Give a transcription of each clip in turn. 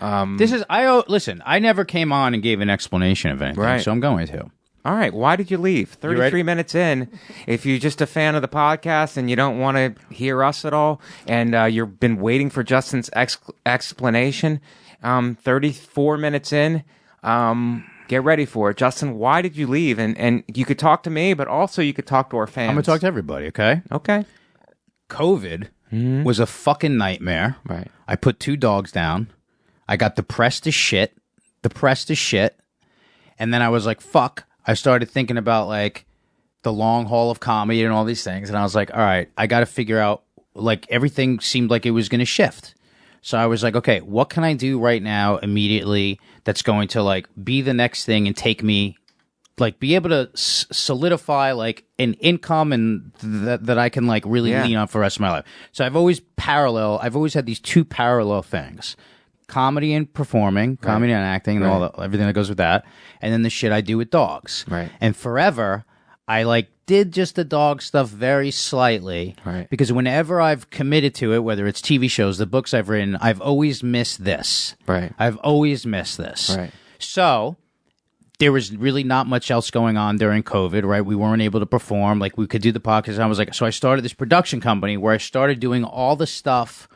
Listen, I never came on and gave an explanation of anything, so I'm going to. All right. Why did you leave? 33 minutes in. If you're just a fan of the podcast and you don't want to hear us at all, and you've been waiting for Justin's explanation, 34 minutes in, get ready for it. Justin, why did you leave? And you could talk to me, but also you could talk to our fans. I'm going to talk to everybody, okay? Okay. COVID was a fucking nightmare. Right. I put 2 dogs down. I got depressed as shit. And then I was like, fuck. I started thinking about like the long haul of comedy and all these things. And I was like, all right, I got to figure out, like, everything seemed like it was going to shift. So I was like, okay, what can I do right now immediately that's going to like be the next thing and take me, like, be able to solidify like an income and that I can like really lean on for the rest of my life. So I've always had these 2 parallel things. Comedy and performing, comedy and acting, and everything that goes with that, and then the shit I do with dogs. Right. And forever, I like did just the dog stuff very slightly, because whenever I've committed to it, whether it's TV shows, the books I've written, I've always missed this. Right. I've always missed this. Right. So there was really not much else going on during COVID, right? We weren't able to perform, like we could do the podcast. And I was like, so I started this production company where I started doing all the stuff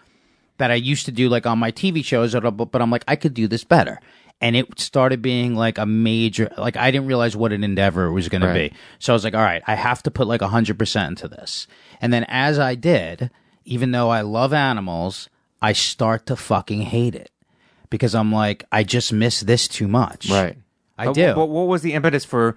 that I used to do like on my TV shows, but I'm like, I could do this better. And it started being like a major, like I didn't realize what an endeavor it was going to be. So I was like, all right, I have to put like 100% into this. And then as I did, even though I love animals, I start to fucking hate it because I'm like, I just miss this too much. Right. I do. What was the impetus for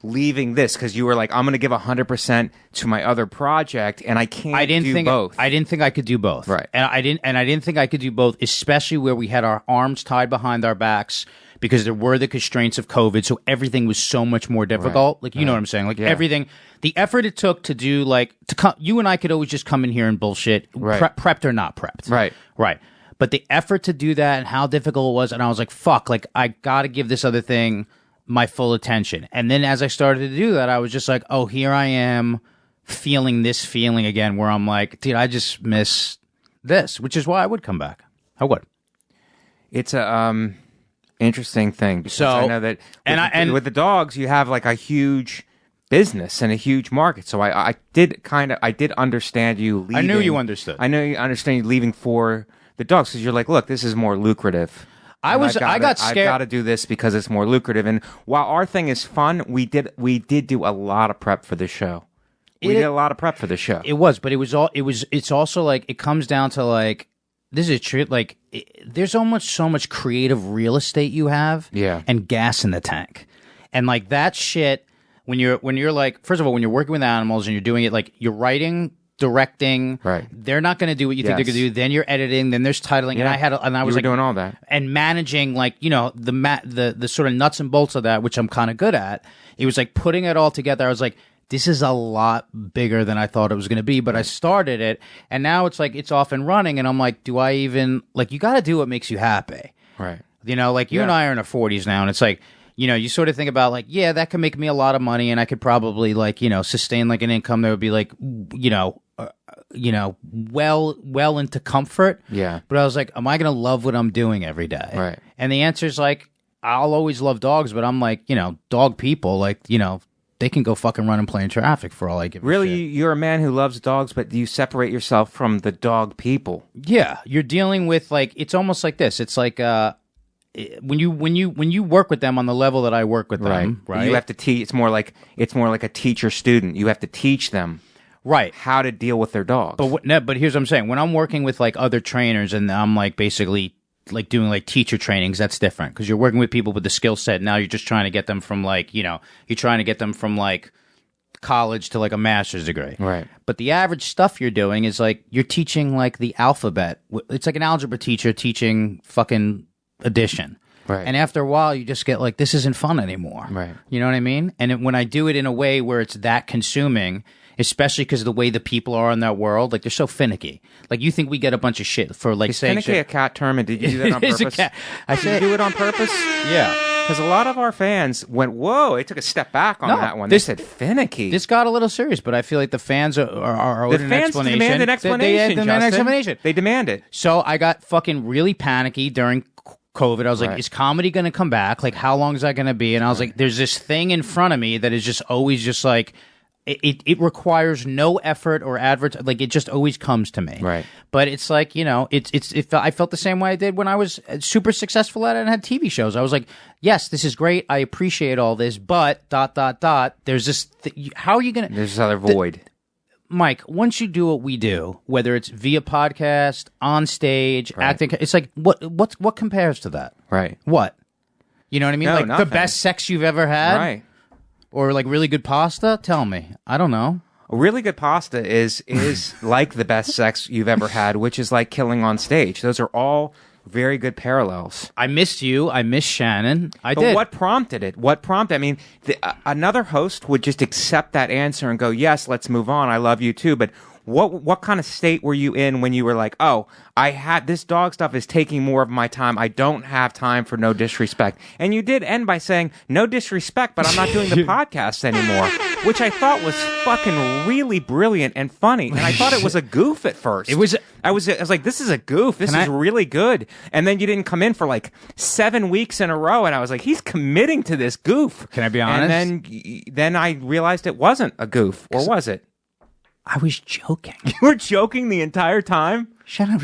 leaving this? Because you were like, I'm going to give 100% to my other project, and I can't do both. I didn't think I could do both. Right. And I didn't think I could do both, especially where we had our arms tied behind our backs because there were the constraints of COVID, so everything was so much more difficult. Like, you know what I'm saying? Like, everything, the effort it took to do, like, you and I could always just come in here and bullshit, prepped or not prepped. Right. Right. But the effort to do that and how difficult it was, and I was like, fuck, like, I got to give this other thing my full attention. And then as I started to do that, I was just like, oh, here I am feeling this feeling again where I'm like, dude, I just miss this, which is why I would come back. I would. It's a interesting thing because I know that with the dogs, you have like a huge business and a huge market. So I did understand you leaving. I knew you understood. I know you understand you leaving for the dogs because you're like, look, this is more lucrative. I got scared. I got to do this because it's more lucrative. And while our thing is fun, we did do a lot of prep for the show. We did a lot of prep for the show. It was, but it's also like, it comes down to like, this is true. Like, there's so much creative real estate you have, and gas in the tank, and like that shit. When you're like, first of all, when you're working with animals and you're doing it, like you're writing, directing, they're not going to do what you think they're going to do. Then you're editing. Then there's titling, and I was like doing all that and managing, like, you know, the sort of nuts and bolts of that, which I'm kind of good at. It was like putting it all together. I was like, this is a lot bigger than I thought it was going to be, but I started it, and now it's like it's off and running, and I'm like, do I even, like, you got to do what makes you happy, right? You know, like you and I are in our 40s now, and it's like, you know, you sort of think about like, yeah, that could make me a lot of money, and I could probably, like, you know, sustain like an income that would be like, well into comfort. Yeah. But I was like, am I going to love what I'm doing every day? Right. And the answer is like, I'll always love dogs, but I'm like, you know, dog people, like, you know, they can go fucking run and play in traffic for all I give a shit. Really, you're a man who loves dogs, but you separate yourself from the dog people. Yeah, you're dealing with, like, it's almost like this. It's like when you work with them on the level that I work with them, right? You have to teach. It's more like a teacher student. You have to teach them, right, how to deal with their dogs. But here's what I'm saying. When I'm working with like other trainers and I'm like basically like doing like teacher trainings, that's different because you're working with people with the skill set. Now you're just trying to get them from like, you know, you're trying to get them from like college to like a master's degree. Right. But the average stuff you're doing is like you're teaching like the alphabet. It's like an algebra teacher teaching fucking addition. Right. And after a while, you just get like, this isn't fun anymore. Right. You know what I mean? And when I do it in a way where it's that consuming, especially because of the way the people are in that world, like they're so finicky. Like you think we get a bunch of shit for like saying finicky shit. A cat term, and did you do that on purpose? Did you do it on purpose? Yeah. Because a lot of our fans went, whoa, they took a step back on that one. They said finicky. This got a little serious, but I feel like the fans are owed an explanation. Demand an explanation, They demand an explanation. They demand it. So I got fucking really panicky during COVID. I was like, is comedy going to come back? Like, how long is that going to be? And I was like, there's this thing in front of me that is just always just like, it requires no effort or like it just always comes to me. Right. But it's like, you know, I felt the same way I did when I was super successful at it and had TV shows. I was like, yes, this is great. I appreciate all this, but ... There's this, how are you going to... There's this other void. Mike, once you do what we do, whether it's via podcast, on stage, acting, it's like, what compares to that? Right. What? You know what I mean? No, like nothing. the best sex you've ever had? Right. Or like really good pasta? Tell me. I don't know. A really good pasta is like the best sex you've ever had, which is like killing on stage. Those are all very good parallels. I missed you. I missed Shannon. But did. What prompted it? What prompted? I mean, another host would just accept that answer and go, "Yes, let's move on. I love you too." But what kind of state were you in when you were like, "Oh, I had this dog stuff is taking more of my time. I don't have time for No Disrespect." And you did end by saying, "No disrespect, but I'm not doing the podcast anymore," which I thought was fucking really brilliant and funny. And I thought it was a goof at first. I was like, this is a goof. This is really good. And then you didn't come in for like 7 weeks in a row, and I was like, he's committing to this goof. Can I be honest? And then I realized it wasn't a goof, or was it? I was joking. You were joking the entire time? Shannon,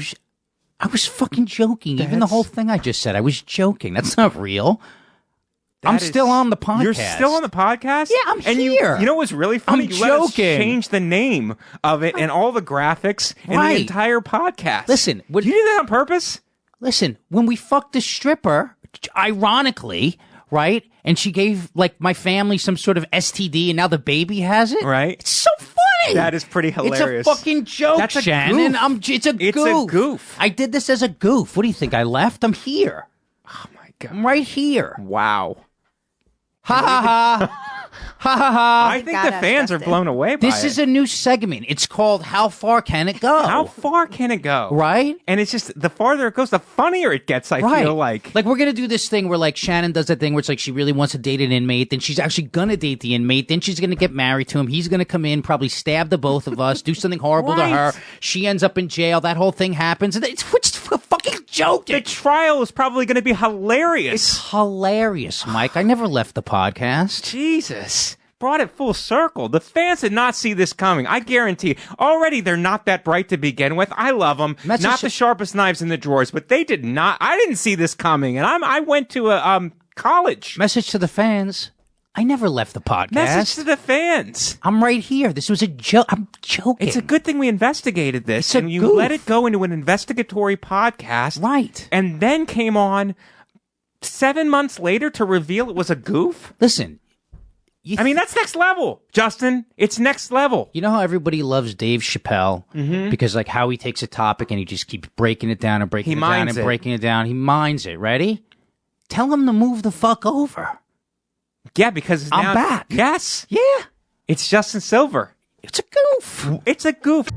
I was fucking joking. Even the whole thing I just said, I was joking. That's not real. I'm still on the podcast. You're still on the podcast? Yeah, I'm here. You know what's really funny? I'm you let us joking. change the name of it and all the graphics and the entire podcast. Listen. You did that on purpose? Listen, when we fucked the stripper, ironically, right? And she gave, like, my family some sort of STD, and now the baby has it? Right. It's so funny. That is pretty hilarious. It's a fucking joke, That's a Shannon. goof. It's a goof. I did this as a goof. What do you think? I left? I'm here. Oh, my God. I'm right here. Wow. Ha ha ha. Ha ha ha. I think the fans are blown away by This is a new segment. It's called How Far Can It Go? How far can it go? Right? And it's just, the farther it goes, the funnier it gets, I feel like. Like, we're going to do this thing where, like, Shannon does that thing where it's like she really wants to date an inmate, then she's actually going to date the inmate, then she's going to get married to him, he's going to come in, probably stab the both of us, do something horrible to her, she ends up in jail, that whole thing happens, and it's a fucking joke. The trial is probably going to be hilarious. It's hilarious, Mike. I never left the podcast. Jesus. Brought it full circle. The fans did not see this coming. I guarantee. Already, they're not that bright to begin with. I love them. Not the sharpest knives in the drawers, but they did not. I didn't see this coming, and I went to a college. Message to the fans. I never left the podcast. Message to the fans. I'm right here. This was a joke. I'm joking. It's a good thing we investigated this, and you let it go into an investigatory podcast. Right. And then came on 7 months later to reveal it was a goof. Listen. I mean, that's next level, Justin. It's next level. You know how everybody loves Dave Chappelle? Mm-hmm. Because, like, how he takes a topic and he just keeps breaking it down and breaking it down and breaking it down. He mines it. Ready? Tell him to move the fuck over. Yeah, because I'm back. Yes. Yeah. It's Justin Silver. It's a goof. It's a goof.